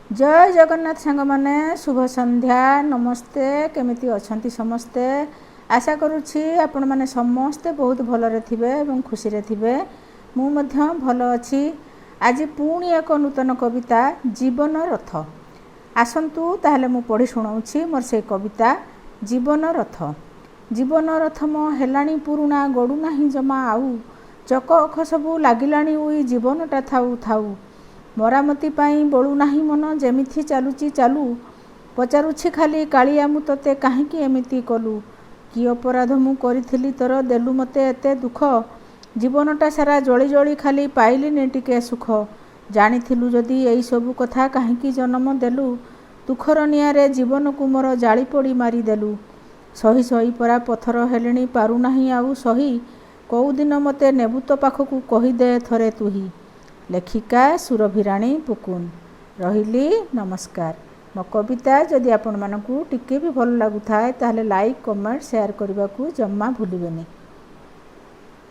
जय जगन्नाथ सांग माने शुभ संध्या नमस्ते केमिति अछंती समस्ते आशा करुछि आपण माने समस्ते बहुत भलरे थिबे एवं खुशी रे थिबे मु मध्य भल अछि। आज पुणी एक नूतन कविता जीवन रथ आसंतु ताहले मु पढ़ी सुनाउछि मोर से कविता जीवन रथ मो हेलाणी पुरुणा गडु नाही जमा आउ चक अख सबु लागिलाणी उई जीवनटा थाउ थाउ मरामती पाई बळु नाही मन जेमिथि चालुची चालू पचारुछि खाली कालिया मु तते काहेकि एमिति कलु कि अपराध मु करिथिली तोर देलु मते एते दुख जीवनटा सारा जळी जळी खाली पाइली ने टिके सुख जानिथिलु जदि एई सब कथा काहेकि जन्म देलु दुखर नियारे जीवन को मोर जाली पड़ी मारी देलु सही सही परा पथर हेलेणी पारु नाही आउ सही कौ दिन मते नेबुत पाखकु कहि दे थरे तुही। लेखिका सुरभिराणी पुकुन रहिली नमस्कार। मो कविता जदि आपण मानकु टिके भी भल लागु थाए ताहले लाइक कमेंट शेयर करबा को जम्मा भूलिबेनी।